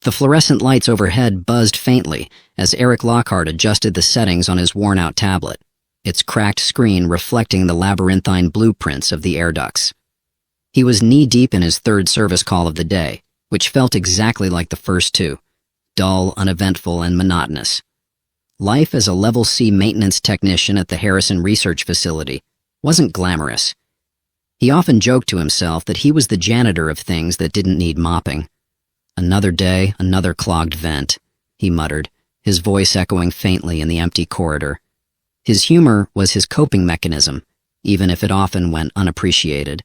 The fluorescent lights overhead buzzed faintly as Eric Lockhart adjusted the settings on his worn-out tablet, its cracked screen reflecting the labyrinthine blueprints of the air ducts. He was knee-deep in his third service call of the day, which felt exactly like the first two, dull, uneventful, and monotonous. Life as a Level C maintenance technician at the Harrison Research Facility wasn't glamorous. He often joked to himself that he was the janitor of things that didn't need mopping. "Another day, another clogged vent," he muttered, his voice echoing faintly in the empty corridor. His humor was his coping mechanism, even if it often went unappreciated.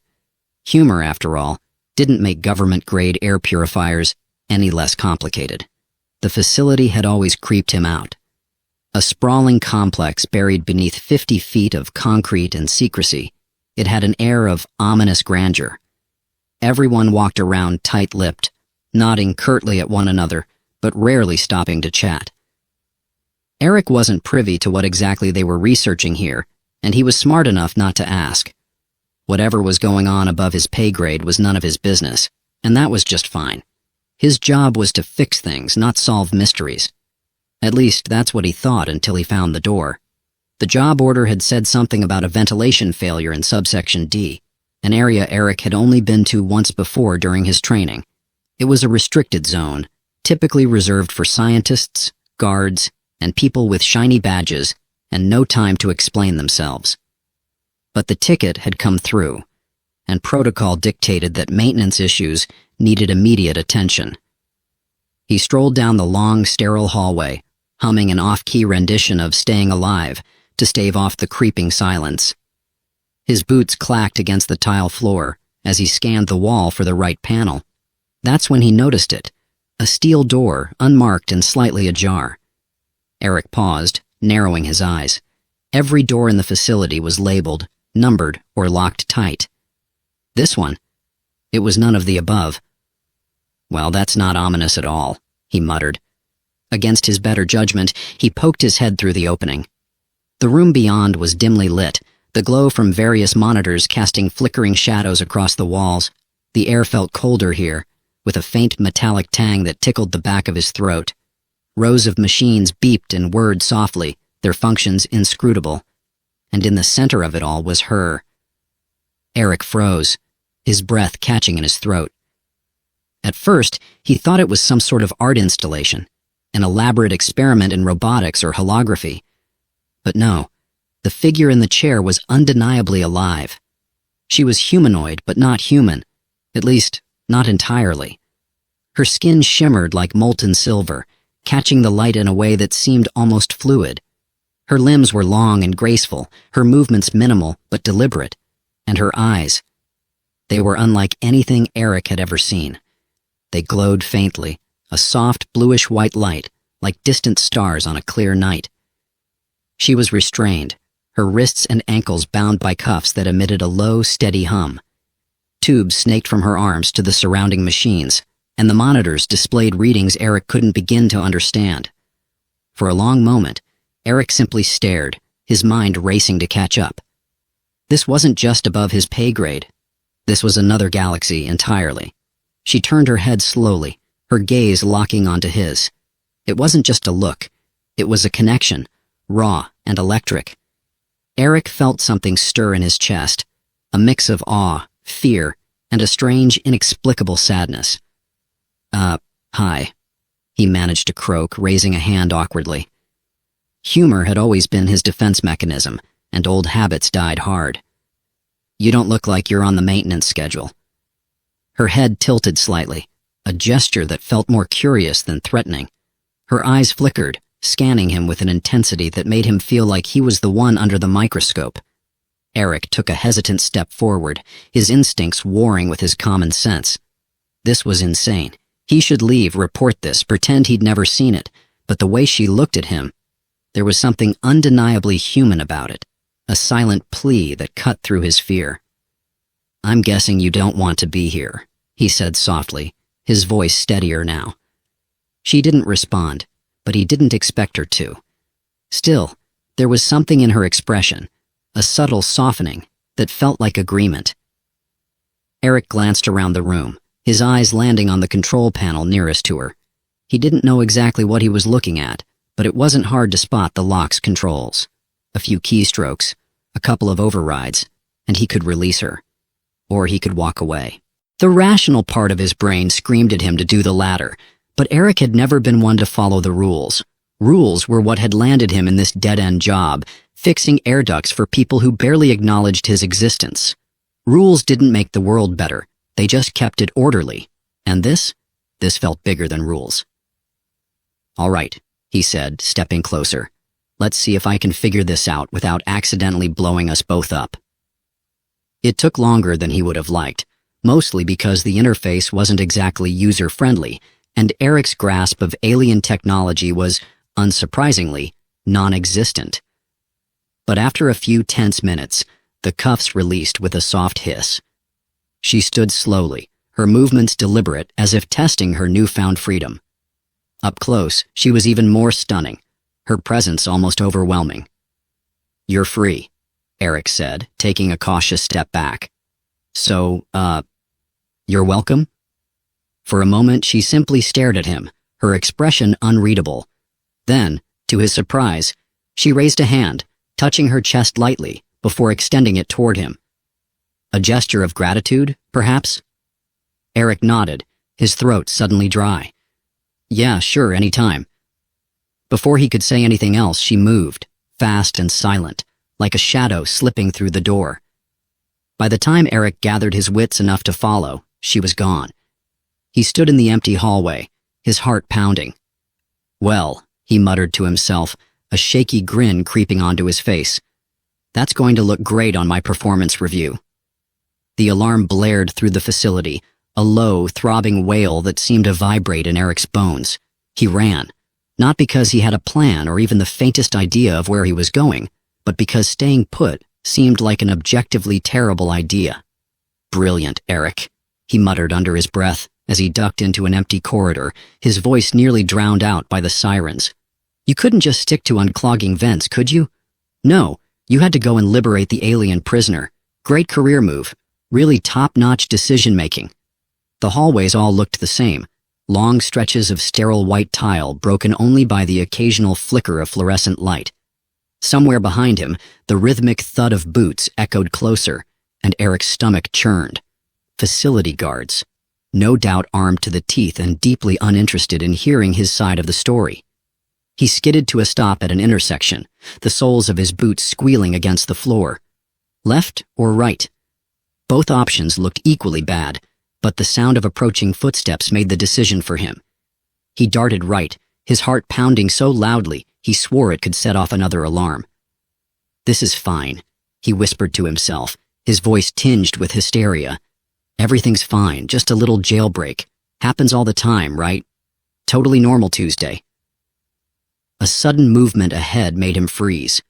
Humor, after all, didn't make government-grade air purifiers any less complicated. The facility had always creeped him out. A sprawling complex buried beneath 50 feet of concrete and secrecy, it had an air of ominous grandeur. Everyone walked around tight-lipped, nodding curtly at one another, but rarely stopping to chat. Eric wasn't privy to what exactly they were researching here, and he was smart enough not to ask. Whatever was going on above his pay grade was none of his business, and that was just fine. His job was to fix things, not solve mysteries. At least, that's what he thought until he found the door. The job order had said something about a ventilation failure in subsection D, an area Eric had only been to once before during his training. It was a restricted zone, typically reserved for scientists, guards, and people with shiny badges and no time to explain themselves. But the ticket had come through, and protocol dictated that maintenance issues needed immediate attention. He strolled down the long, sterile hallway, humming an off-key rendition of Staying Alive to stave off the creeping silence. His boots clacked against the tile floor as he scanned the wall for the right panel. That's when he noticed it, a steel door, unmarked and slightly ajar. Eric paused, narrowing his eyes. Every door in the facility was labeled, numbered, or locked tight. This one, it was none of the above. "Well, that's not ominous at all," he muttered. Against his better judgment, he poked his head through the opening. The room beyond was dimly lit, the glow from various monitors casting flickering shadows across the walls. The air felt colder here, with a faint metallic tang that tickled the back of his throat. Rows of machines beeped and whirred softly, their functions inscrutable. And in the center of it all was her. Eric froze, his breath catching in his throat. At first, he thought it was some sort of art installation, an elaborate experiment in robotics or holography. But no, the figure in the chair was undeniably alive. She was humanoid, but not human, at least, not entirely. Her skin shimmered like molten silver, catching the light in a way that seemed almost fluid. Her limbs were long and graceful, her movements minimal but deliberate, and her eyes. They were unlike anything Eric had ever seen. They glowed faintly, a soft bluish-white light, like distant stars on a clear night. She was restrained, her wrists and ankles bound by cuffs that emitted a low, steady hum. Tubes snaked from her arms to the surrounding machines, and the monitors displayed readings Eric couldn't begin to understand. For a long moment, Eric simply stared, his mind racing to catch up. This wasn't just above his pay grade. This was another galaxy entirely. She turned her head slowly, her gaze locking onto his. It wasn't just a look. It was a connection, raw and electric. Eric felt something stir in his chest, a mix of awe, fear, and a strange, inexplicable sadness. Hi," he managed to croak, raising a hand awkwardly. Humor had always been his defense mechanism, and old habits died hard. "You don't look like you're on the maintenance schedule." Her head tilted slightly, a gesture that felt more curious than threatening. Her eyes flickered, scanning him with an intensity that made him feel like he was the one under the microscope. Eric took a hesitant step forward, his instincts warring with his common sense. This was insane. He should leave, report this, pretend he'd never seen it, but the way she looked at him, there was something undeniably human about it, a silent plea that cut through his fear. "I'm guessing you don't want to be here," he said softly, his voice steadier now. She didn't respond, but he didn't expect her to. Still, there was something in her expression, a subtle softening, that felt like agreement. Eric glanced around the room, his eyes landing on the control panel nearest to her. He didn't know exactly what he was looking at, but it wasn't hard to spot the lock's controls. A few keystrokes, a couple of overrides, and he could release her. Or he could walk away. The rational part of his brain screamed at him to do the latter, but Eric had never been one to follow the rules. Rules were what had landed him in this dead-end job, fixing air ducts for people who barely acknowledged his existence. Rules didn't make the world better, they just kept it orderly. And this felt bigger than rules. "All right," he said, stepping closer. "Let's see if I can figure this out without accidentally blowing us both up." It took longer than he would have liked, mostly because the interface wasn't exactly user-friendly, and Eric's grasp of alien technology was, unsurprisingly, non-existent. But after a few tense minutes, the cuffs released with a soft hiss. She stood slowly, her movements deliberate as if testing her newfound freedom. Up close, she was even more stunning, her presence almost overwhelming. "You're free," Eric said, taking a cautious step back. "So, you're welcome?" For a moment, she simply stared at him, her expression unreadable. Then, to his surprise, she raised a hand, touching her chest lightly, before extending it toward him. A gesture of gratitude, perhaps? Eric nodded, his throat suddenly dry. "Yeah, sure, anytime." Before he could say anything else, she moved, fast and silent, like a shadow slipping through the door. By the time Eric gathered his wits enough to follow, she was gone. He stood in the empty hallway, his heart pounding. "Well," he muttered to himself, a shaky grin creeping onto his face. "That's going to look great on my performance review." The alarm blared through the facility, a low, throbbing wail that seemed to vibrate in Eric's bones. He ran, not because he had a plan or even the faintest idea of where he was going, but because staying put seemed like an objectively terrible idea. "Brilliant, Eric," he muttered under his breath as he ducked into an empty corridor, his voice nearly drowned out by the sirens. "You couldn't just stick to unclogging vents, could you? No, you had to go and liberate the alien prisoner. Great career move. Really top-notch decision-making." The hallways all looked the same, long stretches of sterile white tile broken only by the occasional flicker of fluorescent light. Somewhere behind him, the rhythmic thud of boots echoed closer, and Eric's stomach churned. Facility guards, no doubt armed to the teeth and deeply uninterested in hearing his side of the story. He skidded to a stop at an intersection, the soles of his boots squealing against the floor. Left or right? Both options looked equally bad, but the sound of approaching footsteps made the decision for him. He darted right, his heart pounding so loudly he swore it could set off another alarm. "This is fine," he whispered to himself, his voice tinged with hysteria. "Everything's fine, just a little jailbreak. Happens all the time, right? Totally normal Tuesday." A sudden movement ahead made him freeze.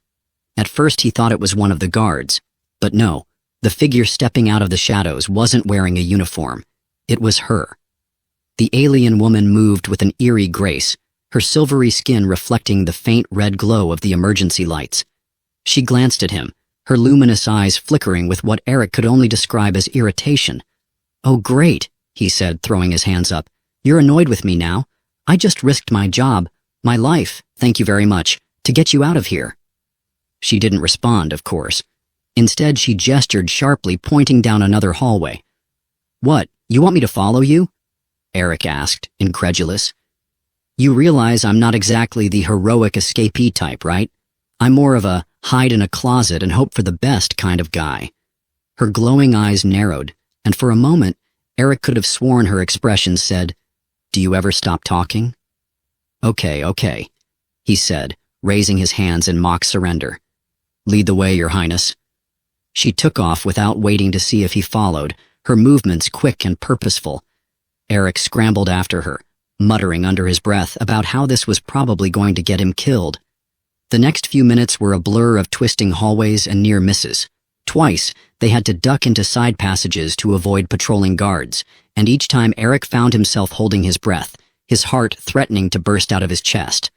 At first he thought it was one of the guards, but no, the figure stepping out of the shadows wasn't wearing a uniform. It was her. The alien woman moved with an eerie grace, her silvery skin reflecting the faint red glow of the emergency lights. She glanced at him, her luminous eyes flickering with what Eric could only describe as irritation. "Oh, great," he said, throwing his hands up. "You're annoyed with me now? I just risked my job, my life, thank you very much, to get you out of here." She didn't respond, of course. Instead, she gestured sharply, pointing down another hallway. "What, you want me to follow you?" Eric asked, incredulous. "You realize I'm not exactly the heroic escapee type, right? I'm more of a hide in a closet and hope for the best kind of guy." Her glowing eyes narrowed, and for a moment, Eric could have sworn her expression said, "Do you ever stop talking?" Okay, he said, raising his hands in mock surrender. "Lead the way, Your Highness." She took off without waiting to see if he followed, her movements quick and purposeful. Eric scrambled after her, muttering under his breath about how this was probably going to get him killed. The next few minutes were a blur of twisting hallways and near misses. Twice, they had to duck into side passages to avoid patrolling guards, and each time Eric found himself holding his breath, his heart threatening to burst out of his chest.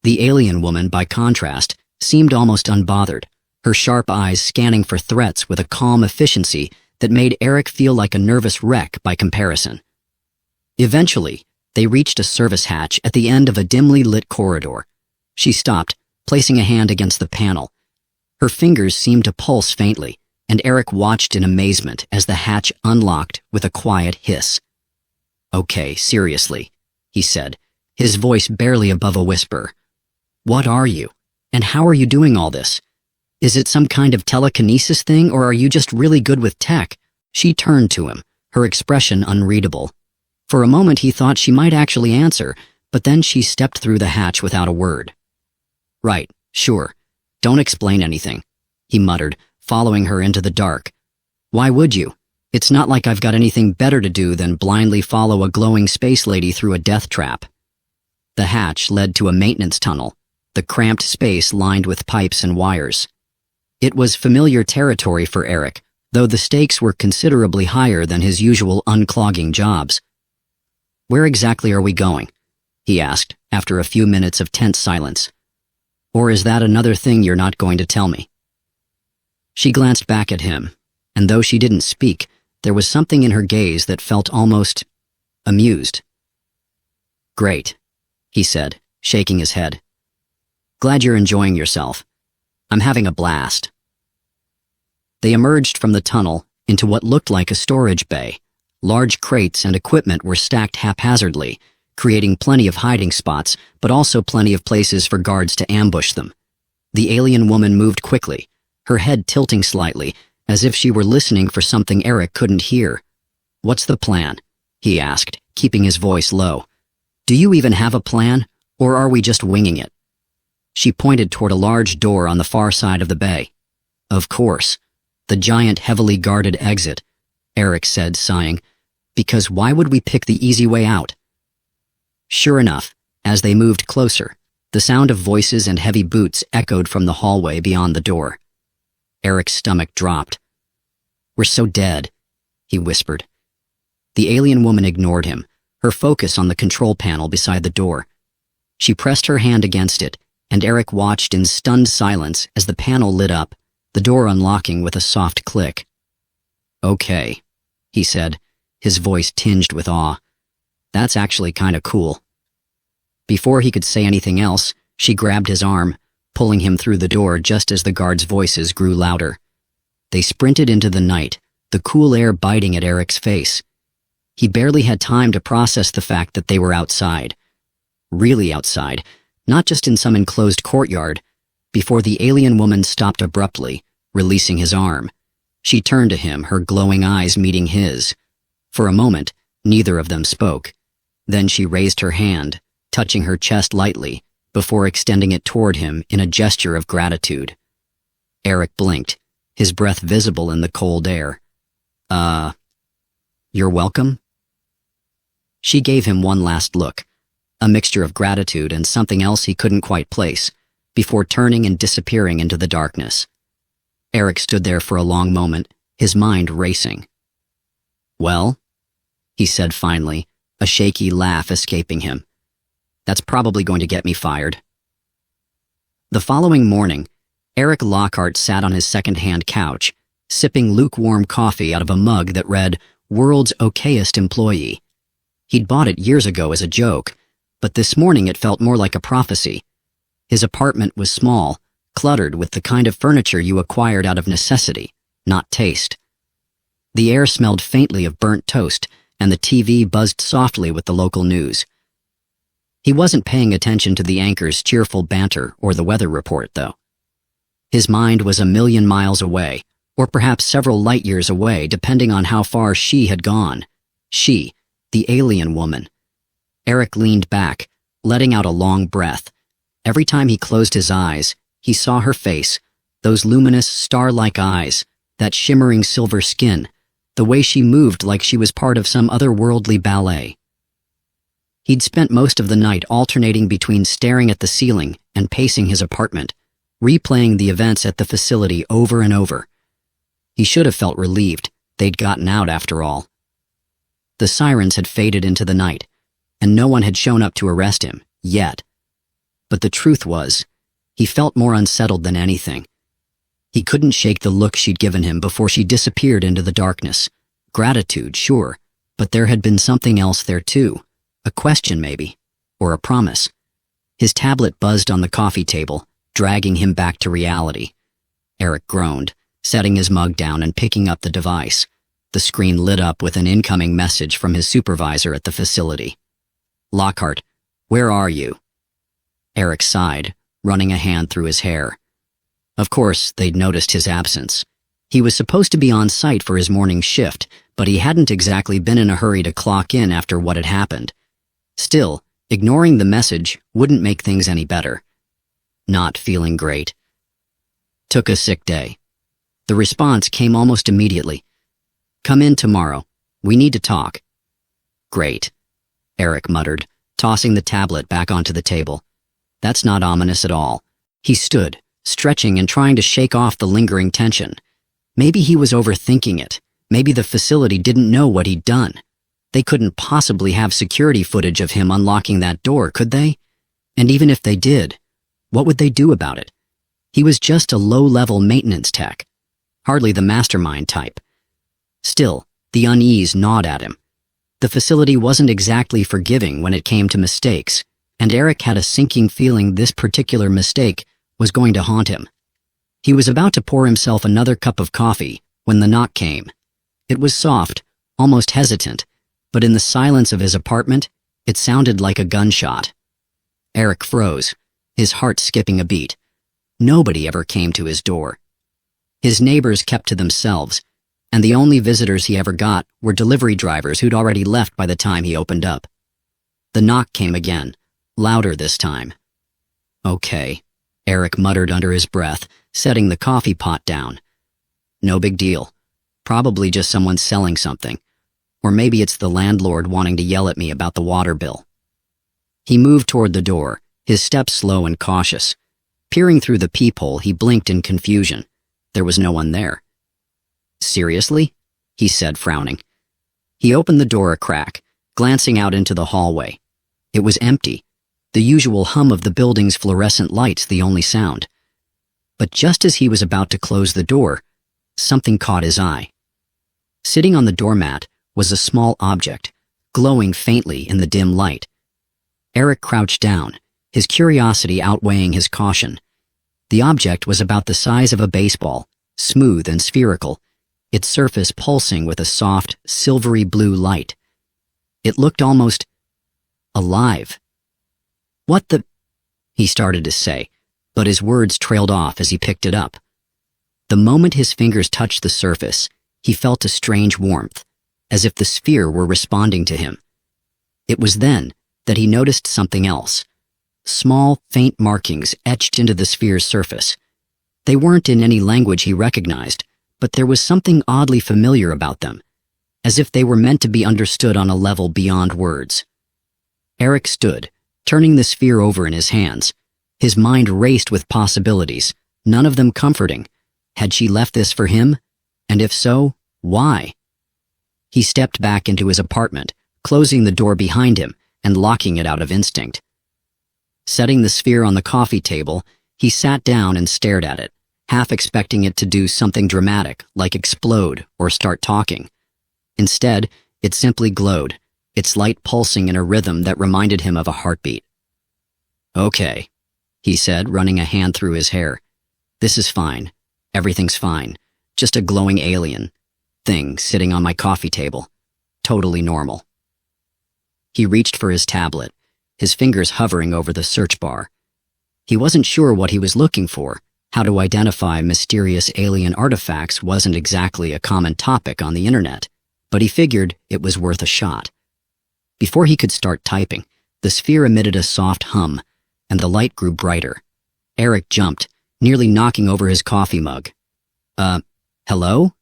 The alien woman, by contrast, seemed almost unbothered, her sharp eyes scanning for threats with a calm efficiency that made Eric feel like a nervous wreck by comparison. Eventually, They reached a service hatch at the end of a dimly lit corridor. She stopped, placing a hand against the panel. Her fingers seemed to pulse faintly, and Eric watched in amazement as the hatch unlocked with a quiet hiss. "Okay, seriously," he said, his voice barely above a whisper. "What are you? And how are you doing all this? Is it some kind of telekinesis thing, or are you just really good with tech?" She turned to him, her expression unreadable. For a moment he thought she might actually answer, but then she stepped through the hatch without a word. "Right, sure. Don't explain anything," he muttered, following her into the dark. "Why would you? It's not like I've got anything better to do than blindly follow a glowing space lady through a death trap." The hatch led to a maintenance tunnel, the cramped space lined with pipes and wires. It was familiar territory for Eric, though the stakes were considerably higher than his usual unclogging jobs. "Where exactly are we going?" he asked, after a few minutes of tense silence. "Or is that another thing you're not going to tell me?" She glanced back at him, and though she didn't speak, there was something in her gaze that felt almost amused. "Great," he said, shaking his head. "Glad you're enjoying yourself. I'm having a blast." They emerged from the tunnel into what looked like a storage bay. Large crates and equipment were stacked haphazardly, creating plenty of hiding spots, but also plenty of places for guards to ambush them. The alien woman moved quickly, her head tilting slightly, as if she were listening for something Eric couldn't hear. "What's the plan?" he asked, keeping his voice low. "Do you even have a plan, or are we just winging it?" She pointed toward a large door on the far side of the bay. "Of course. The giant, heavily guarded exit," Eric said, sighing. "Because why would we pick the easy way out?" Sure enough, as they moved closer, the sound of voices and heavy boots echoed from the hallway beyond the door. Eric's stomach dropped. "We're so dead," he whispered. The alien woman ignored him, her focus on the control panel beside the door. She pressed her hand against it, and Eric watched in stunned silence as the panel lit up, the door unlocking with a soft click. "Okay," he said, his voice tinged with awe. "That's actually kinda cool." Before he could say anything else, she grabbed his arm, pulling him through the door just as the guards' voices grew louder. They sprinted into the night, the cool air biting at Eric's face. He barely had time to process the fact that they were outside. Really outside, not just in some enclosed courtyard, before the alien woman stopped abruptly, releasing his arm. She turned to him, her glowing eyes meeting his. For a moment, neither of them spoke. Then she raised her hand, touching her chest lightly, before extending it toward him in a gesture of gratitude. Eric blinked, his breath visible in the cold air. You're welcome?" She gave him one last look, a mixture of gratitude and something else he couldn't quite place, before turning and disappearing into the darkness. Eric stood there for a long moment, his mind racing. "Well," he said finally, a shaky laugh escaping him. "That's probably going to get me fired." The following morning, Eric Lockhart sat on his second-hand couch, sipping lukewarm coffee out of a mug that read, "World's Okayest Employee." He'd bought it years ago as a joke, but this morning it felt more like a prophecy. His apartment was small, cluttered with the kind of furniture you acquired out of necessity, not taste. The air smelled faintly of burnt toast, and the TV buzzed softly with the local news. He wasn't paying attention to the anchor's cheerful banter or the weather report, though. His mind was a million miles away, or perhaps several light years away, depending on how far she had gone. She, the alien woman. Eric leaned back, letting out a long breath. Every time he closed his eyes, he saw her face, those luminous, star-like eyes, that shimmering silver skin, the way she moved like she was part of some otherworldly ballet. He'd spent most of the night alternating between staring at the ceiling and pacing his apartment, replaying the events at the facility over and over. He should have felt relieved they'd gotten out after all. The sirens had faded into the night, and no one had shown up to arrest him, yet. But the truth was, he felt more unsettled than anything. He couldn't shake the look she'd given him before she disappeared into the darkness. Gratitude, sure, but there had been something else there too, A question, maybe. Or a promise. His tablet buzzed on the coffee table, dragging him back to reality. Eric groaned, setting his mug down and picking up the device. The screen lit up with an incoming message from his supervisor at the facility. "Lockhart, where are you?" Eric sighed, running a hand through his hair. Of course, they'd noticed his absence. He was supposed to be on site for his morning shift, but he hadn't exactly been in a hurry to clock in after what had happened. Still, ignoring the message wouldn't make things any better. Not feeling great. Took a sick day. The response came almost immediately. "Come in tomorrow. We need to talk." "Great," Eric muttered, tossing the tablet back onto the table. That's not ominous at all. He stood, stretching and trying to shake off the lingering tension. Maybe he was overthinking it. Maybe the facility didn't know what he'd done. They couldn't possibly have security footage of him unlocking that door, could they? And even if they did, what would they do about it? He was just a low-level maintenance tech, hardly the mastermind type. Still, the unease gnawed at him. The facility wasn't exactly forgiving when it came to mistakes, and Eric had a sinking feeling this particular mistake was going to haunt him. He was about to pour himself another cup of coffee when the knock came. It was soft, almost hesitant, but in the silence of his apartment, it sounded like a gunshot. Eric froze, his heart skipping a beat. Nobody ever came to his door. His neighbors kept to themselves, and the only visitors he ever got were delivery drivers who'd already left by the time he opened up. The knock came again, louder this time. "Okay," Eric muttered under his breath, setting the coffee pot down. "No big deal. Probably just someone selling something. Or maybe it's the landlord wanting to yell at me about the water bill." He moved toward the door, his steps slow and cautious. Peering through the peephole, he blinked in confusion. There was no one there. "Seriously?" he said, frowning. He opened the door a crack, glancing out into the hallway. It was empty, the usual hum of the building's fluorescent lights the only sound. But just as he was about to close the door, something caught his eye. Sitting on the doormat was a small object, glowing faintly in the dim light. Eric crouched down, his curiosity outweighing his caution. The object was about the size of a baseball, smooth and spherical, its surface pulsing with a soft, silvery blue light. It looked almost alive. "What the—" he started to say, but his words trailed off as he picked it up. The moment his fingers touched the surface, he felt a strange warmth, as if the sphere were responding to him. It was then that he noticed something else. Small, faint markings etched into the sphere's surface. They weren't in any language he recognized, but there was something oddly familiar about them, as if they were meant to be understood on a level beyond words. Eric stood, turning the sphere over in his hands. His mind raced with possibilities, none of them comforting. Had she left this for him? And if so, why? He stepped back into his apartment, closing the door behind him and locking it out of instinct. Setting the sphere on the coffee table, he sat down and stared at it, half expecting it to do something dramatic, like explode or start talking. Instead, it simply glowed, its light pulsing in a rhythm that reminded him of a heartbeat. "Okay," he said, running a hand through his hair. "This is fine. Everything's fine. Just a glowing alien thing sitting on my coffee table. Totally normal." He reached for his tablet, his fingers hovering over the search bar. He wasn't sure what he was looking for. How to identify mysterious alien artifacts wasn't exactly a common topic on the internet, but he figured it was worth a shot. Before he could start typing, the sphere emitted a soft hum, and the light grew brighter. Eric jumped, nearly knocking over his coffee mug. Hello?"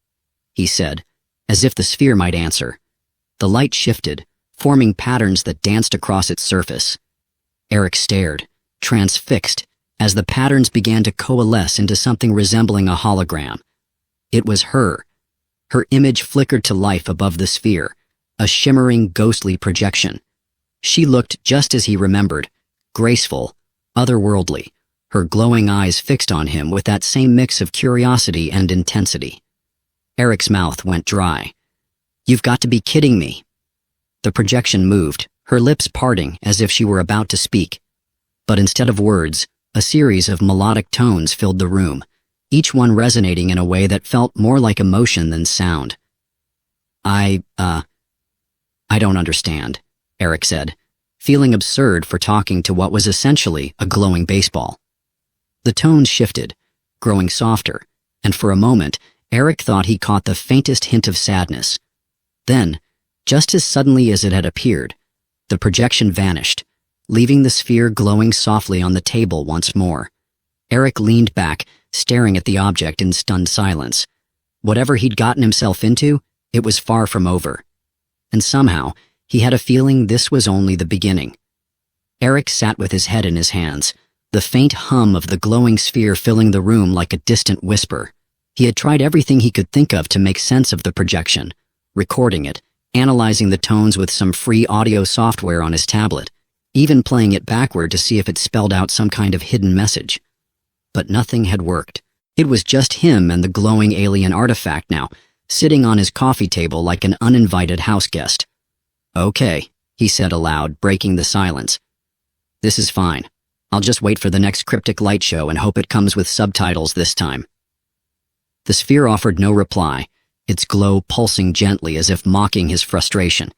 he said, as if the sphere might answer. The light shifted, forming patterns that danced across its surface. Eric stared, transfixed, as the patterns began to coalesce into something resembling a hologram. It was her. Her image flickered to life above the sphere, a shimmering, ghostly projection. She looked just as he remembered, graceful, otherworldly, her glowing eyes fixed on him with that same mix of curiosity and intensity. Eric's mouth went dry. "You've got to be kidding me." The projection moved, her lips parting as if she were about to speak. But instead of words, a series of melodic tones filled the room, each one resonating in a way that felt more like emotion than sound. I don't understand, Eric said, feeling absurd for talking to what was essentially a glowing baseball. The tones shifted, growing softer, and for a moment, Eric thought he caught the faintest hint of sadness. Then, just as suddenly as it had appeared, the projection vanished, leaving the sphere glowing softly on the table once more. Eric leaned back, staring at the object in stunned silence. Whatever he'd gotten himself into, it was far from over. And somehow, he had a feeling this was only the beginning. Eric sat with his head in his hands, the faint hum of the glowing sphere filling the room like a distant whisper. He had tried everything he could think of to make sense of the projection, recording it, analyzing the tones with some free audio software on his tablet, even playing it backward to see if it spelled out some kind of hidden message. But nothing had worked. It was just him and the glowing alien artifact now, sitting on his coffee table like an uninvited house guest. "Okay," he said aloud, breaking the silence. "This is fine. I'll just wait for the next cryptic light show and hope it comes with subtitles this time." The sphere offered no reply, its glow pulsing gently as if mocking his frustration.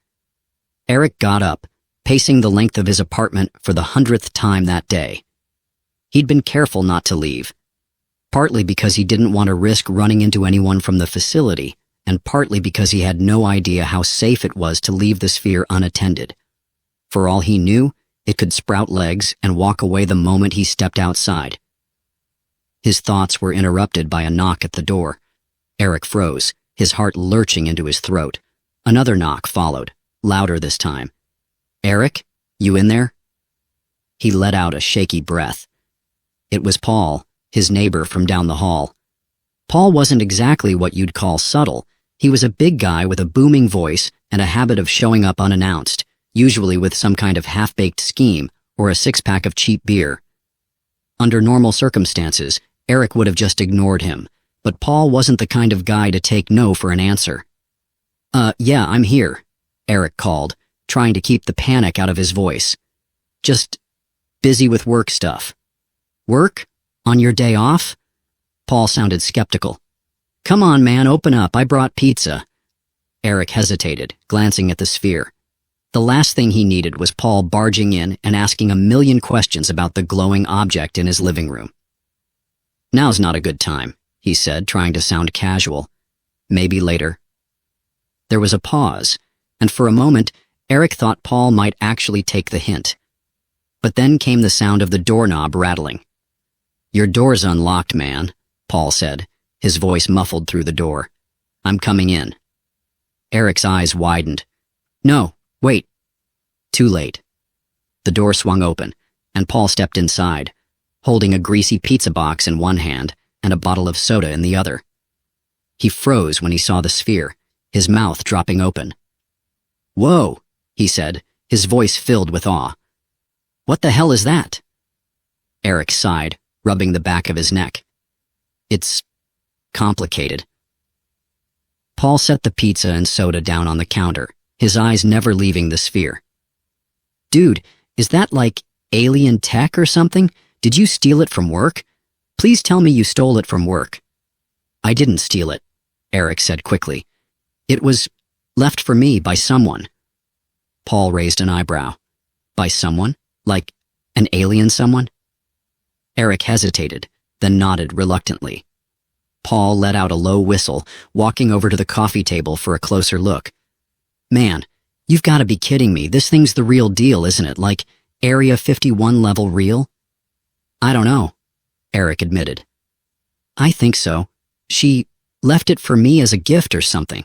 Eric got up, pacing the length of his apartment for the 100th time that day. He'd been careful not to leave, partly because he didn't want to risk running into anyone from the facility, and partly because he had no idea how safe it was to leave the sphere unattended. For all he knew, it could sprout legs and walk away the moment he stepped outside. His thoughts were interrupted by a knock at the door. Eric froze, his heart lurching into his throat. Another knock followed, louder this time. "Eric, you in there?" He let out a shaky breath. It was Paul, his neighbor from down the hall. Paul wasn't exactly what you'd call subtle. He was a big guy with a booming voice and a habit of showing up unannounced, usually with some kind of half-baked scheme or a six-pack of cheap beer. Under normal circumstances, Eric would have just ignored him, but Paul wasn't the kind of guy to take no for an answer. Yeah, I'm here," Eric called, trying to keep the panic out of his voice. "Just busy with work stuff." "Work? On your day off?" Paul sounded skeptical. "Come on, man, open up. I brought pizza." Eric hesitated, glancing at the sphere. The last thing he needed was Paul barging in and asking a million questions about the glowing object in his living room. "Now's not a good time," he said, trying to sound casual. "Maybe later." There was a pause, and for a moment, Eric thought Paul might actually take the hint. But then came the sound of the doorknob rattling. "Your door's unlocked, man," Paul said, his voice muffled through the door. "I'm coming in." Eric's eyes widened. "No, wait." Too late. The door swung open, and Paul stepped inside, holding a greasy pizza box in one hand and a bottle of soda in the other. He froze when he saw the sphere, his mouth dropping open. "Whoa," he said, his voice filled with awe. "What the hell is that?" Eric sighed, rubbing the back of his neck. "It's complicated." Paul set the pizza and soda down on the counter, his eyes never leaving the sphere. "Dude, is that like alien tech or something? Did you steal it from work? Please tell me you stole it from work." "I didn't steal it," Eric said quickly. "It was left for me by someone." Paul raised an eyebrow. "By someone? Like an alien someone?" Eric hesitated, then nodded reluctantly. Paul let out a low whistle, walking over to the coffee table for a closer look. "Man, you've got to be kidding me. This thing's the real deal, isn't it? Like Area 51 level real?" "I don't know," Eric admitted. "I think so. She left it for me as a gift or something.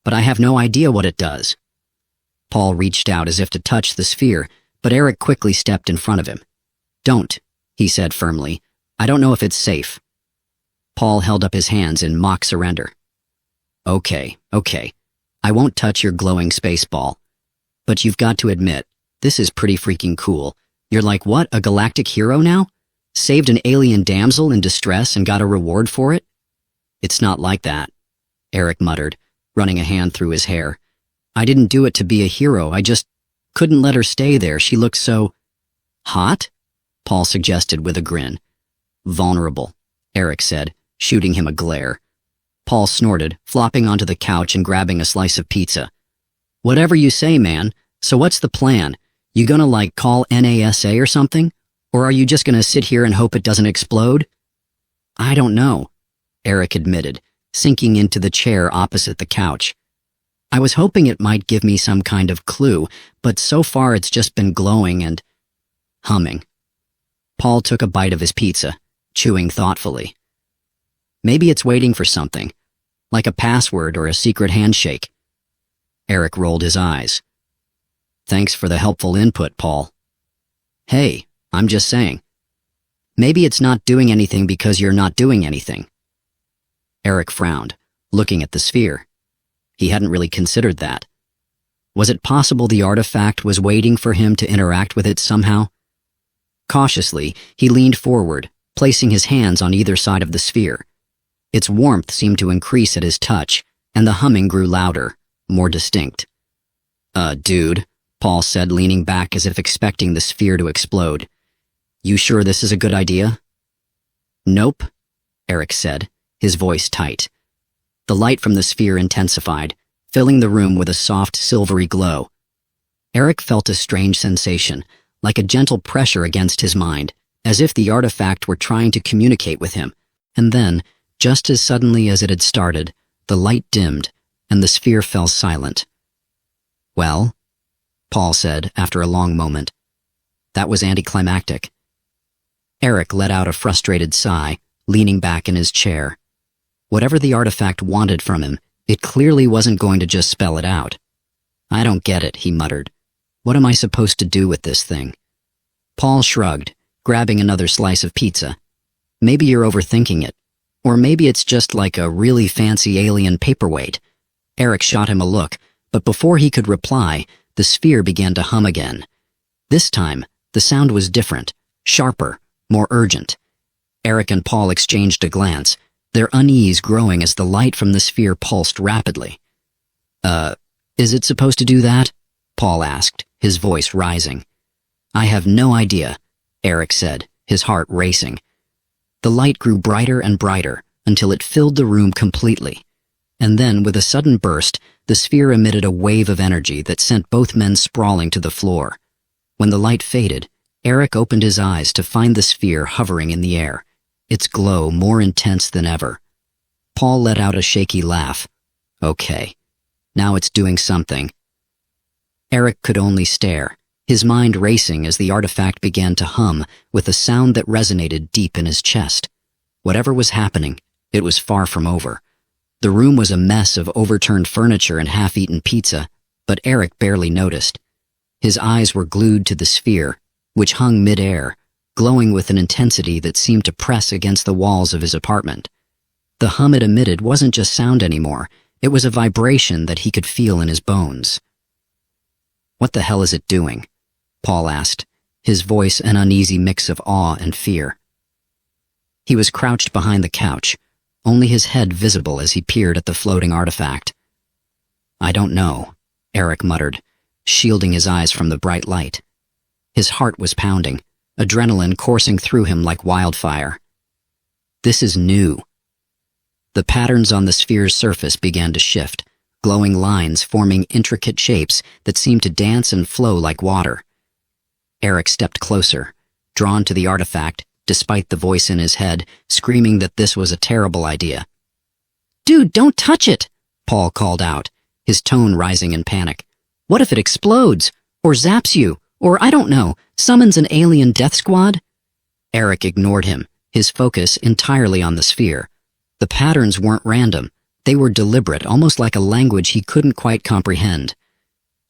But I have no idea what it does." Paul reached out as if to touch the sphere, but Eric quickly stepped in front of him. "Don't," he said firmly. "I don't know if it's safe." Paul held up his hands in mock surrender. Okay. I won't touch your glowing space ball. But you've got to admit, this is pretty freaking cool. You're like, what, a galactic hero now? Saved an alien damsel in distress and got a reward for it?" "It's not like that," Eric muttered, running a hand through his hair. "I didn't do it to be a hero, I just Couldn't let her stay there, she looked so… Hot? Paul suggested with a grin. Vulnerable, Eric said, shooting him a glare. Paul snorted, flopping onto the couch and grabbing a slice of pizza. Whatever you say, man. So what's the plan? You gonna, call NASA or something? Or are you just gonna sit here and hope it doesn't explode? I don't know, Eric admitted, sinking into the chair opposite the couch. I was hoping it might give me some kind of clue, but so far it's just been glowing and… humming. Paul took a bite of his pizza, chewing thoughtfully. Maybe it's waiting for something, like a password or a secret handshake. Eric rolled his eyes. Thanks for the helpful input, Paul. Hey, I'm just saying. Maybe it's not doing anything because you're not doing anything. Eric frowned, looking at the sphere. He hadn't really considered that. Was it possible the artifact was waiting for him to interact with it somehow? Cautiously, he leaned forward, placing his hands on either side of the sphere. Its warmth seemed to increase at his touch, and the humming grew louder, more distinct. Dude, Paul said, leaning back as if expecting the sphere to explode. You sure this is a good idea? Nope, Eric said, his voice tight. The light from the sphere intensified, filling the room with a soft, silvery glow. Eric felt a strange sensation, like a gentle pressure against his mind, as if the artifact were trying to communicate with him, and then, just as suddenly as it had started, the light dimmed, and the sphere fell silent. Well, Paul said after a long moment. That was anticlimactic. Eric let out a frustrated sigh, leaning back in his chair. Whatever the artifact wanted from him, it clearly wasn't going to just spell it out. I don't get it, he muttered. What am I supposed to do with this thing? Paul shrugged, grabbing another slice of pizza. Maybe you're overthinking it. Or maybe it's just like a really fancy alien paperweight. Eric shot him a look, but before he could reply, the sphere began to hum again. This time, the sound was different, sharper, more urgent. Eric and Paul exchanged a glance, their unease growing as the light from the sphere pulsed rapidly. Is it supposed to do that? Paul asked, his voice rising. I have no idea, Eric said, his heart racing. The light grew brighter and brighter until it filled the room completely. And then, with a sudden burst, the sphere emitted a wave of energy that sent both men sprawling to the floor. When the light faded, Eric opened his eyes to find the sphere hovering in the air, its glow more intense than ever. Paul let out a shaky laugh. Okay, now it's doing something. Eric could only stare, his mind racing as the artifact began to hum with a sound that resonated deep in his chest. Whatever was happening, it was far from over. The room was a mess of overturned furniture and half-eaten pizza, but Eric barely noticed. His eyes were glued to the sphere, which hung mid-air, glowing with an intensity that seemed to press against the walls of his apartment. The hum it emitted wasn't just sound anymore, it was a vibration that he could feel in his bones. What the hell is it doing? Paul asked, his voice an uneasy mix of awe and fear. He was crouched behind the couch, only his head visible as he peered at the floating artifact. I don't know, Eric muttered, shielding his eyes from the bright light. His heart was pounding, adrenaline coursing through him like wildfire. This is new. The patterns on the sphere's surface began to shift, glowing lines forming intricate shapes that seemed to dance and flow like water. Eric stepped closer, drawn to the artifact, despite the voice in his head, screaming that this was a terrible idea. Dude, don't touch it, Paul called out, his tone rising in panic. What if it explodes, or zaps you, or I don't know, summons an alien death squad? Eric ignored him, his focus entirely on the sphere. The patterns weren't random. They were deliberate, almost like a language he couldn't quite comprehend.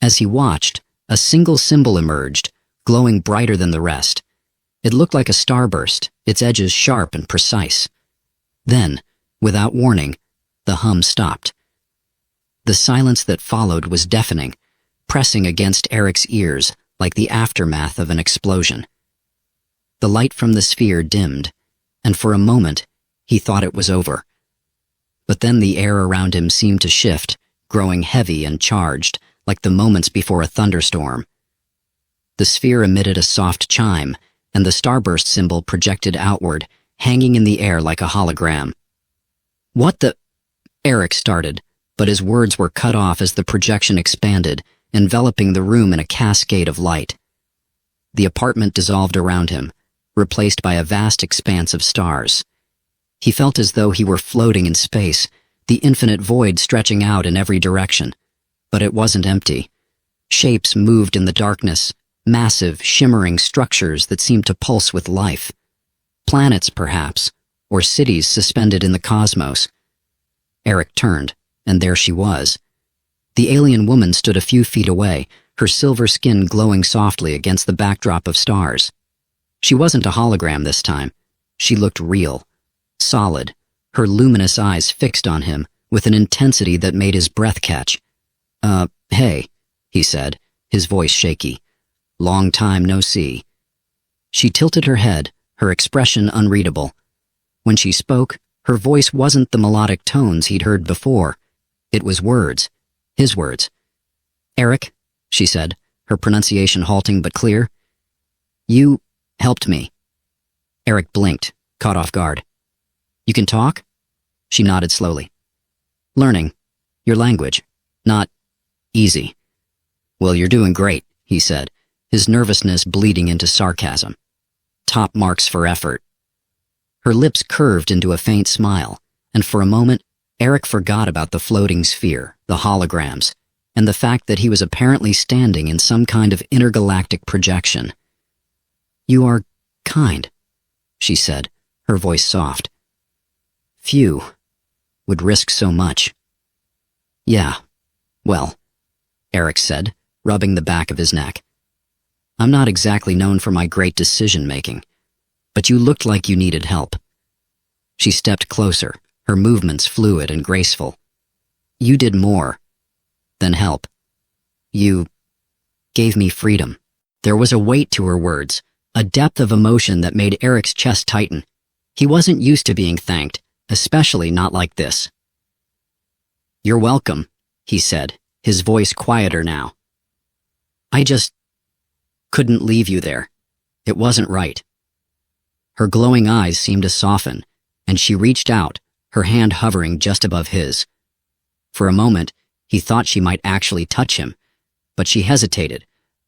As he watched, a single symbol emerged, glowing brighter than the rest. It looked like a starburst, its edges sharp and precise. Then, without warning, the hum stopped. The silence that followed was deafening, pressing against Eric's ears like the aftermath of an explosion. The light from the sphere dimmed, and for a moment, he thought it was over. But then the air around him seemed to shift, growing heavy and charged, like the moments before a thunderstorm. The sphere emitted a soft chime, and the starburst symbol projected outward, hanging in the air like a hologram. "What the—" Eric started, but his words were cut off as the projection expanded, enveloping the room in a cascade of light. The apartment dissolved around him, replaced by a vast expanse of stars. He felt as though he were floating in space, the infinite void stretching out in every direction. But it wasn't empty. Shapes moved in the darkness, massive, shimmering structures that seemed to pulse with life. Planets, perhaps, or cities suspended in the cosmos. Eric turned, and there she was. The alien woman stood a few feet away, her silver skin glowing softly against the backdrop of stars. She wasn't a hologram this time. She looked real, solid, her luminous eyes fixed on him with an intensity that made his breath catch. Hey," he said, his voice shaky. "Long time no see." She tilted her head, her expression unreadable. When she spoke, her voice wasn't the melodic tones he'd heard before. It was words, his words. "Eric," she said, her pronunciation halting but clear. "You helped me." Eric blinked, caught off guard. "You can talk?" She nodded slowly. "Learning. Your language. Not easy." "Well, you're doing great," he said, his nervousness bleeding into sarcasm. "Top marks for effort." Her lips curved into a faint smile, and for a moment, Eric forgot about the floating sphere, the holograms, and the fact that he was apparently standing in some kind of intergalactic projection. "You are kind," she said, her voice soft. "Few would risk so much." "Yeah, well," Eric said, rubbing the back of his neck. "I'm not exactly known for my great decision-making, but you looked like you needed help." She stepped closer, her movements fluid and graceful. "You did more than help. You gave me freedom." There was a weight to her words, a depth of emotion that made Eric's chest tighten. He wasn't used to being thanked, especially not like this. "You're welcome," he said, his voice quieter now. "I just couldn't leave you there. It wasn't right." Her glowing eyes seemed to soften, and she reached out, her hand hovering just above his. For a moment, he thought she might actually touch him, but she hesitated,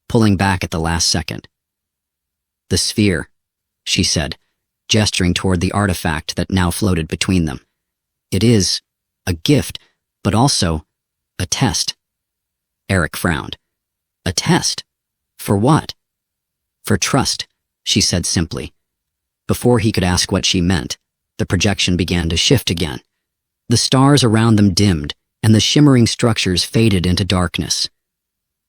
pulling back at the last second. "The sphere," she said, gesturing toward the artifact that now floated between them. "It is a gift, but also a test." Eric frowned. "A test? For what?" "For trust," she said simply. Before he could ask what she meant, the projection began to shift again. The stars around them dimmed, and the shimmering structures faded into darkness.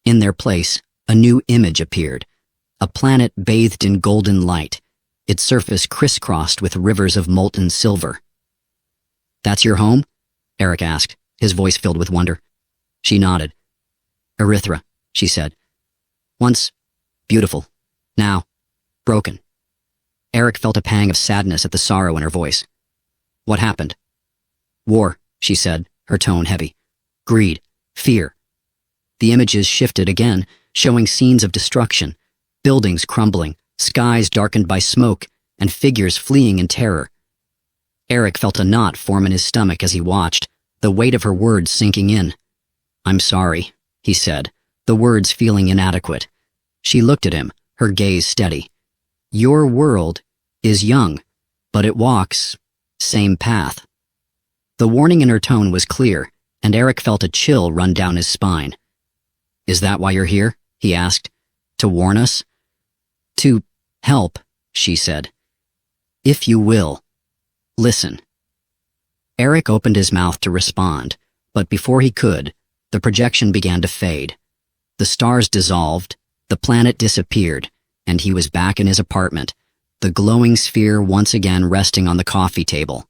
In their place, a new image appeared, a planet bathed in golden light, its surface crisscrossed with rivers of molten silver. "That's your home?" Eric asked, his voice filled with wonder. She nodded. "Erythra," she said. "Once beautiful, now broken." Eric felt a pang of sadness at the sorrow in her voice. "What happened?" "War," she said, her tone heavy. "Greed, fear." The images shifted again, showing scenes of destruction, buildings crumbling, skies darkened by smoke, and figures fleeing in terror. Eric felt a knot form in his stomach as he watched, the weight of her words sinking in. "I'm sorry," he said, the words feeling inadequate. She looked at him, her gaze steady. "Your world is young, but it walks same path." The warning in her tone was clear, and Eric felt a chill run down his spine. "Is that why you're here?" he asked. "To warn us?" "To help," she said. "If you will, listen." Eric opened his mouth to respond, but before he could, the projection began to fade. The stars dissolved, the planet disappeared, and he was back in his apartment, the glowing sphere once again resting on the coffee table.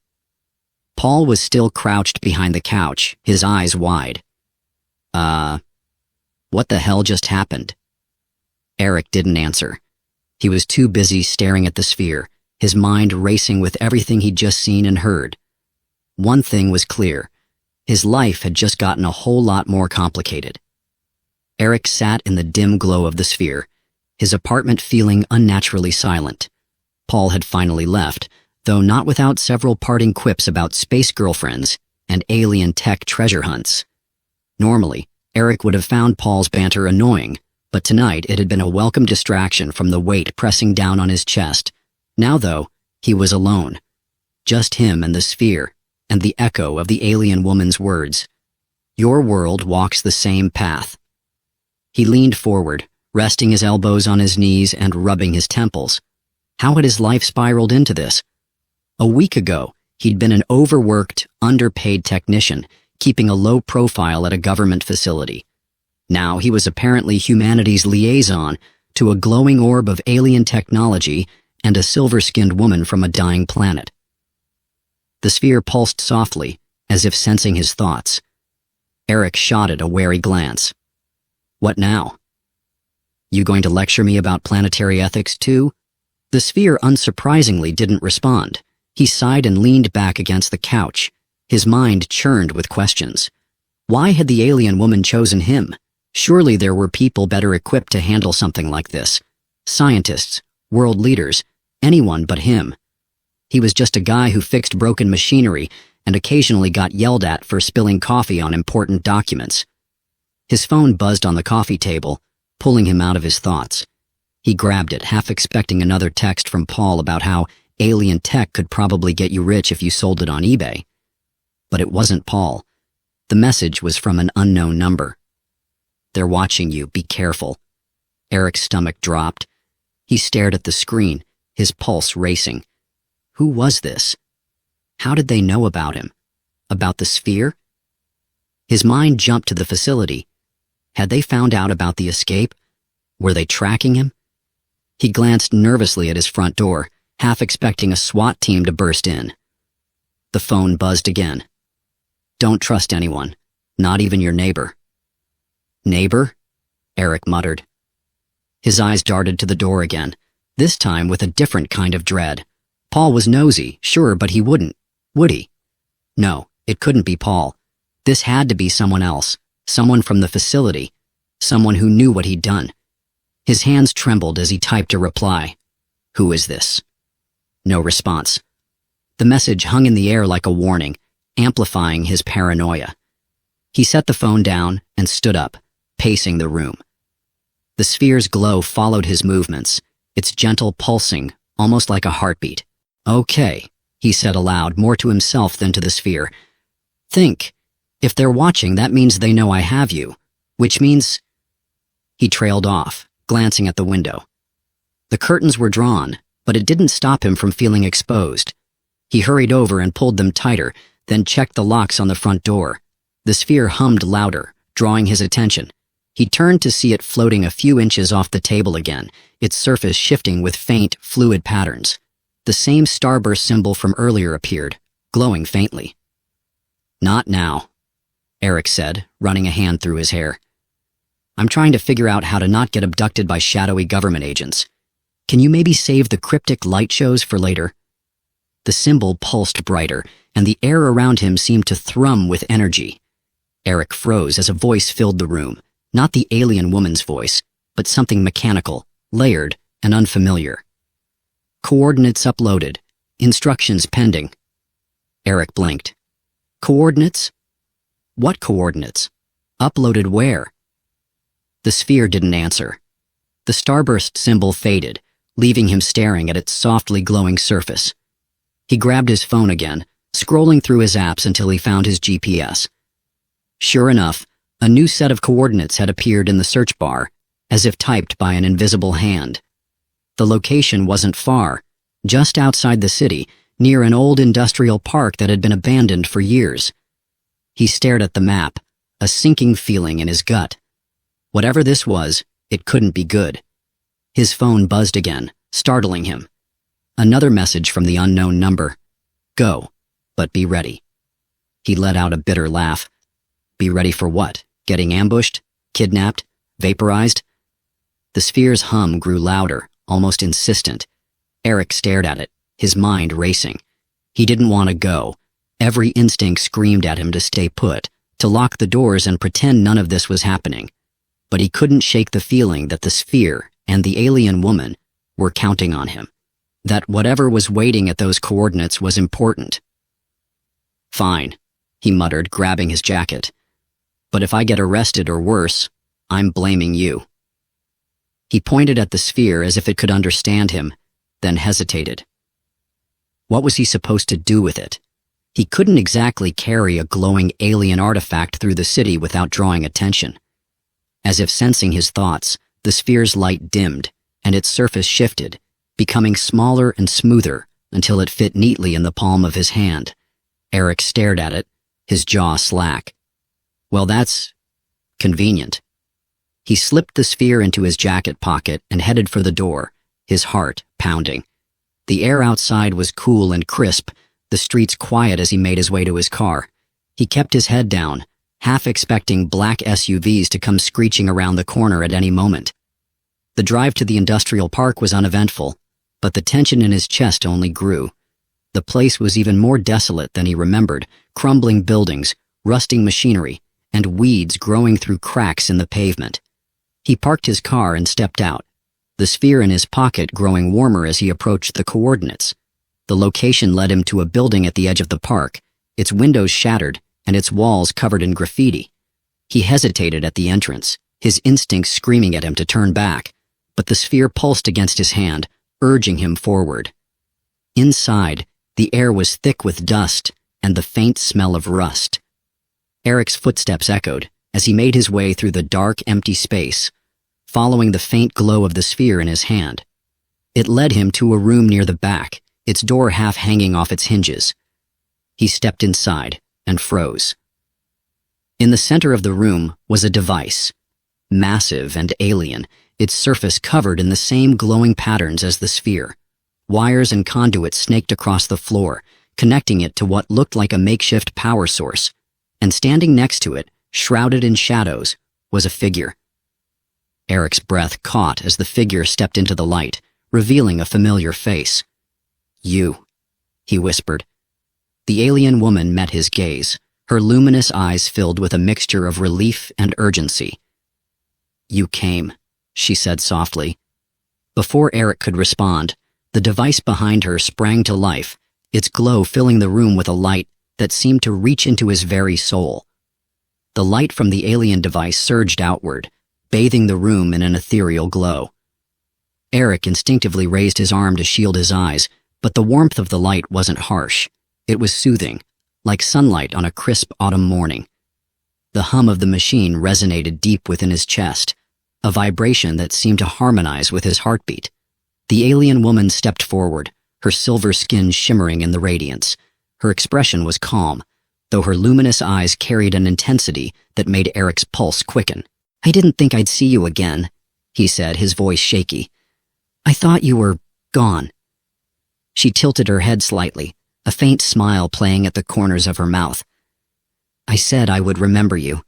Paul was still crouched behind the couch, his eyes wide. What the hell just happened?" Eric didn't answer. He was too busy staring at the sphere, his mind racing with everything he'd just seen and heard. One thing was clear. His life had just gotten a whole lot more complicated. Eric sat in the dim glow of the sphere, his apartment feeling unnaturally silent. Paul had finally left, though not without several parting quips about space girlfriends and alien tech treasure hunts. Normally, Eric would have found Paul's banter annoying, but tonight it had been a welcome distraction from the weight pressing down on his chest. Now, though, he was alone. Just him and the sphere, and the echo of the alien woman's words. Your world walks the same path. He leaned forward, resting his elbows on his knees and rubbing his temples. How had his life spiraled into this? A week ago, he'd been an overworked, underpaid technician, keeping a low profile at a government facility. Now he was apparently humanity's liaison to a glowing orb of alien technology and a silver-skinned woman from a dying planet. The sphere pulsed softly, as if sensing his thoughts. Eric shot it a wary glance. What now? You going to lecture me about planetary ethics, too? The sphere unsurprisingly didn't respond. He sighed and leaned back against the couch. His mind churned with questions. Why had the alien woman chosen him? Surely there were people better equipped to handle something like this. Scientists, world leaders, anyone but him. He was just a guy who fixed broken machinery and occasionally got yelled at for spilling coffee on important documents. His phone buzzed on the coffee table, pulling him out of his thoughts. He grabbed it, half expecting another text from Paul about how alien tech could probably get you rich if you sold it on eBay. But it wasn't Paul. The message was from an unknown number. They're watching you, be careful. Eric's stomach dropped. He stared at the screen, his pulse racing. Who was this? How did they know about him? About the sphere? His mind jumped to the facility. Had they found out about the escape? Were they tracking him? He glanced nervously at his front door, half expecting a SWAT team to burst in. The phone buzzed again. Don't trust anyone, not even your neighbor. Neighbor? Eric muttered. His eyes darted to the door again, this time with a different kind of dread. Paul was nosy, sure, but he wouldn't, would he? No, it couldn't be Paul. This had to be someone else, someone from the facility, someone who knew what he'd done. His hands trembled as he typed a reply. Who is this? No response. The message hung in the air like a warning, amplifying his paranoia. He set the phone down and stood up, pacing the room. The sphere's glow followed his movements, its gentle pulsing, almost like a heartbeat. Okay, he said aloud, more to himself than to the sphere. Think. If they're watching, that means they know I have you. Which means... He trailed off, glancing at the window. The curtains were drawn, but it didn't stop him from feeling exposed. He hurried over and pulled them tighter, then checked the locks on the front door. The sphere hummed louder, drawing his attention. He turned to see it floating a few inches off the table again, its surface shifting with faint, fluid patterns. The same starburst symbol from earlier appeared, glowing faintly. Not now, Eric said, running a hand through his hair. I'm trying to figure out how to not get abducted by shadowy government agents. Can you maybe save the cryptic light shows for later? The symbol pulsed brighter, and the air around him seemed to thrum with energy. Eric froze as a voice filled the room, not the alien woman's voice, but something mechanical, layered, and unfamiliar. Coordinates uploaded. Instructions pending. Eric blinked. Coordinates? What coordinates? Uploaded where? The sphere didn't answer. The starburst symbol faded, leaving him staring at its softly glowing surface. He grabbed his phone again, scrolling through his apps until he found his GPS. Sure enough, a new set of coordinates had appeared in the search bar, as if typed by an invisible hand. The location wasn't far, just outside the city, near an old industrial park that had been abandoned for years. He stared at the map, a sinking feeling in his gut. Whatever this was, it couldn't be good. His phone buzzed again, startling him. Another message from the unknown number. Go, but be ready. He let out a bitter laugh. Be ready for what? Getting ambushed? Kidnapped? Vaporized? The sphere's hum grew louder, almost insistent. Eric stared at it, his mind racing. He didn't want to go. Every instinct screamed at him to stay put, to lock the doors and pretend none of this was happening. But he couldn't shake the feeling that the sphere and the alien woman were counting on him. That whatever was waiting at those coordinates was important. "Fine," he muttered, grabbing his jacket. "But if I get arrested or worse, I'm blaming you." He pointed at the sphere as if it could understand him, then hesitated. What was he supposed to do with it? He couldn't exactly carry a glowing alien artifact through the city without drawing attention. As if sensing his thoughts, the sphere's light dimmed, and its surface shifted, becoming smaller and smoother until it fit neatly in the palm of his hand. Eric stared at it, his jaw slack. Well, that's convenient. He slipped the sphere into his jacket pocket and headed for the door, his heart pounding. The air outside was cool and crisp, the streets quiet as he made his way to his car. He kept his head down, half expecting black SUVs to come screeching around the corner at any moment. The drive to the industrial park was uneventful, but the tension in his chest only grew. The place was even more desolate than he remembered, crumbling buildings, rusting machinery, and weeds growing through cracks in the pavement. He parked his car and stepped out, the sphere in his pocket growing warmer as he approached the coordinates. The location led him to a building at the edge of the park, its windows shattered and its walls covered in graffiti. He hesitated at the entrance, his instincts screaming at him to turn back, but the sphere pulsed against his hand, urging him forward. Inside, the air was thick with dust and the faint smell of rust. Eric's footsteps echoed as he made his way through the dark, empty space, following the faint glow of the sphere in his hand. It led him to a room near the back, its door half hanging off its hinges. He stepped inside and froze. In the center of the room was a device, massive and alien, its surface covered in the same glowing patterns as the sphere. Wires and conduits snaked across the floor, connecting it to what looked like a makeshift power source. And standing next to it, shrouded in shadows, was a figure. Eric's breath caught as the figure stepped into the light, revealing a familiar face. "You," he whispered. The alien woman met his gaze, her luminous eyes filled with a mixture of relief and urgency. "You came," she said softly. Before Eric could respond, the device behind her sprang to life, its glow filling the room with a light that seemed to reach into his very soul. The light from the alien device surged outward, bathing the room in an ethereal glow. Eric instinctively raised his arm to shield his eyes, but the warmth of the light wasn't harsh. It was soothing, like sunlight on a crisp autumn morning. The hum of the machine resonated deep within his chest, a vibration that seemed to harmonize with his heartbeat. The alien woman stepped forward, her silver skin shimmering in the radiance. Her expression was calm, though her luminous eyes carried an intensity that made Eric's pulse quicken. "I didn't think I'd see you again," he said, his voice shaky. "I thought you were gone." She tilted her head slightly, a faint smile playing at the corners of her mouth. "I said I would remember you.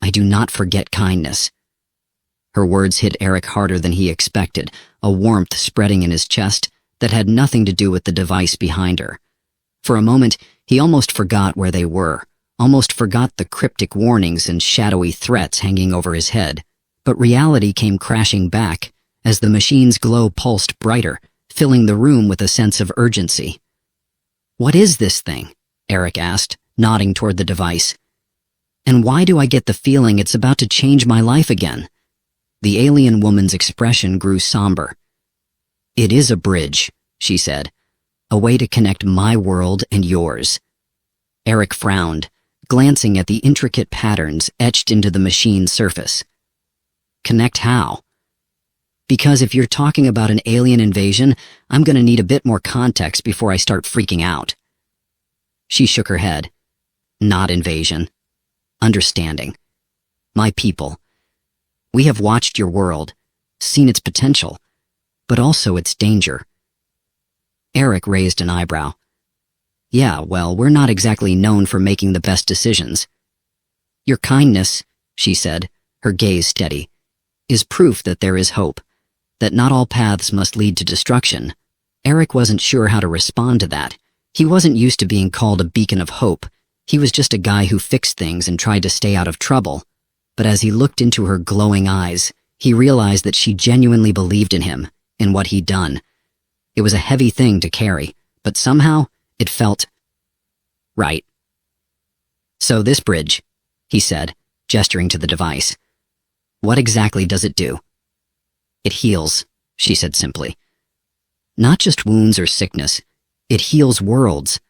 I do not forget kindness." Her words hit Eric harder than he expected, a warmth spreading in his chest that had nothing to do with the device behind her. For a moment, he almost forgot where they were, almost forgot the cryptic warnings and shadowy threats hanging over his head. But reality came crashing back as the machine's glow pulsed brighter, filling the room with a sense of urgency. "What is this thing?" Eric asked, nodding toward the device. "And why do I get the feeling it's about to change my life again?" The alien woman's expression grew somber. "It is a bridge," she said, "a way to connect my world and yours." Eric frowned, glancing at the intricate patterns etched into the machine's surface. "Connect how?" "Because if you're talking about an alien invasion, I'm going to need a bit more context before I start freaking out." She shook her head. "Not invasion. Understanding. My people. We have watched your world, seen its potential, but also its danger." Eric raised an eyebrow. "Yeah, well, we're not exactly known for making the best decisions." "Your kindness," she said, her gaze steady, "is proof that there is hope, that not all paths must lead to destruction." Eric wasn't sure how to respond to that. He wasn't used to being called a beacon of hope. He was just a guy who fixed things and tried to stay out of trouble. But as he looked into her glowing eyes, He realized that she genuinely believed in him, in what he'd done. It was a heavy thing to carry, but somehow it felt right. "So this bridge," he said, gesturing to the device. "What exactly does it do?" "It heals," she said simply. "Not just wounds or sickness. It heals worlds."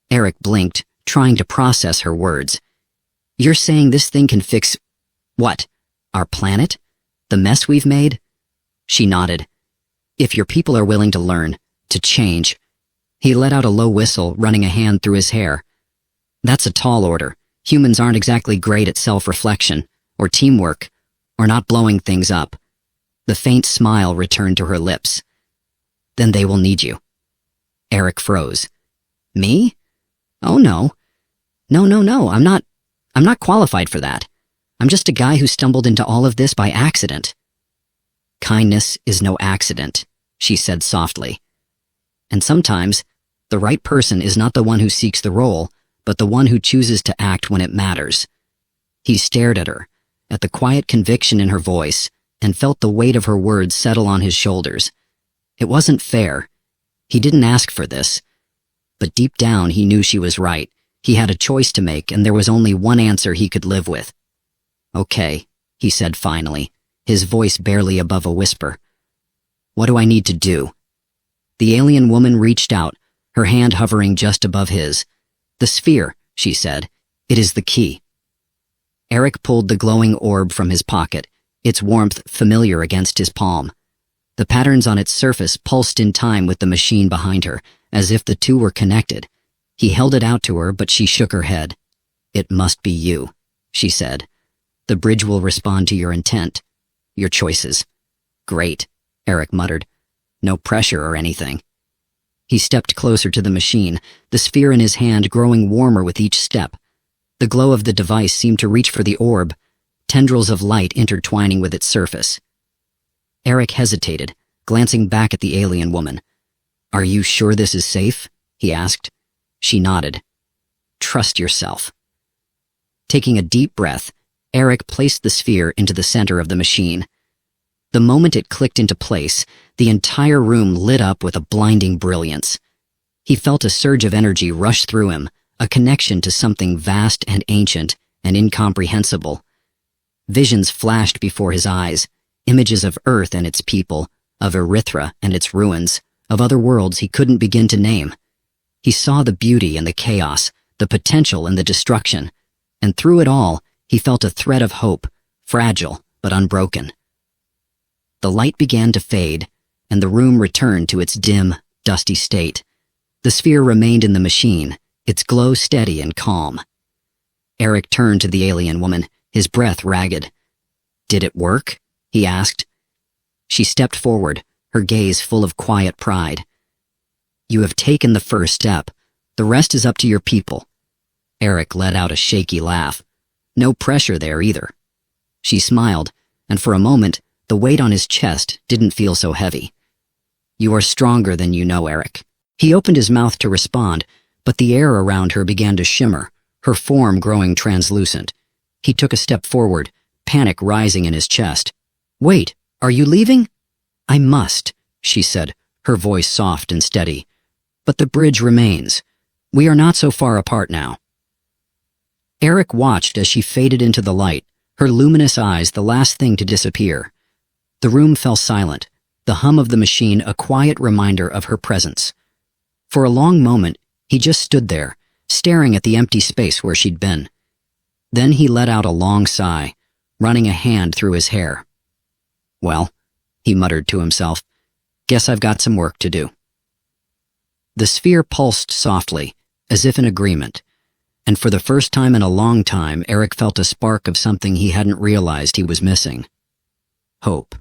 Eric blinked, trying to process her words. "You're saying this thing can fix what? Our planet? The mess we've made?" She nodded. "If your people are willing to learn, to change." He let out a low whistle, running a hand through his hair. "That's a tall order. Humans aren't exactly great at self-reflection, or teamwork, or not blowing things up." The faint smile returned to her lips. "Then they will need you." Eric froze. "Me? Oh no. No, I'm not qualified for that. I'm just a guy who stumbled into all of this by accident." "Kindness is no accident," she said softly. "And sometimes, the right person is not the one who seeks the role, but the one who chooses to act when it matters." He stared at her, at the quiet conviction in her voice, and felt the weight of her words settle on his shoulders. It wasn't fair. He didn't ask for this. But deep down he knew she was right. He had a choice to make, and there was only one answer he could live with. "Okay," he said finally, his voice barely above a whisper. "What do I need to do?" The alien woman reached out, her hand hovering just above his. "The sphere," she said. "It is the key." Eric pulled the glowing orb from his pocket, its warmth familiar against his palm. The patterns on its surface pulsed in time with the machine behind her, as if the two were connected. He held it out to her, but she shook her head. "It must be you," she said. "The bridge will respond to your intent, your choices." "Great," Eric muttered. "No pressure or anything." He stepped closer to the machine, the sphere in his hand growing warmer with each step. The glow of the device seemed to reach for the orb, tendrils of light intertwining with its surface. Eric hesitated, glancing back at the alien woman. "Are you sure this is safe?" he asked. She nodded. "Trust yourself." Taking a deep breath, Eric placed the sphere into the center of the machine. The moment it clicked into place, the entire room lit up with a blinding brilliance. He felt a surge of energy rush through him, a connection to something vast and ancient and incomprehensible. Visions flashed before his eyes, images of Earth and its people, of Erythra and its ruins, of other worlds he couldn't begin to name. He saw the beauty and the chaos, the potential and the destruction, and through it all, he felt a thread of hope, fragile but unbroken. The light began to fade, and the room returned to its dim, dusty state. The sphere remained in the machine, its glow steady and calm. Eric turned to the alien woman, his breath ragged. "Did it work?" he asked. She stepped forward, her gaze full of quiet pride. "You have taken the first step. The rest is up to your people." Eric let out a shaky laugh. No pressure there either. She smiled, and for a moment, the weight on his chest didn't feel so heavy. "You are stronger than you know, Eric." He opened his mouth to respond, but the air around her began to shimmer, her form growing translucent. He took a step forward, panic rising in his chest. "Wait, are you leaving?" "I must," she said, her voice soft and steady. "But the bridge remains. We are not so far apart now." Eric watched as she faded into the light, her luminous eyes the last thing to disappear. The room fell silent, the hum of the machine a quiet reminder of her presence. For a long moment, he just stood there, staring at the empty space where she'd been. Then he let out a long sigh, running a hand through his hair. "Well," he muttered to himself, "guess I've got some work to do." The sphere pulsed softly, as if in agreement, and for the first time in a long time, Eric felt a spark of something he hadn't realized he was missing. Hope.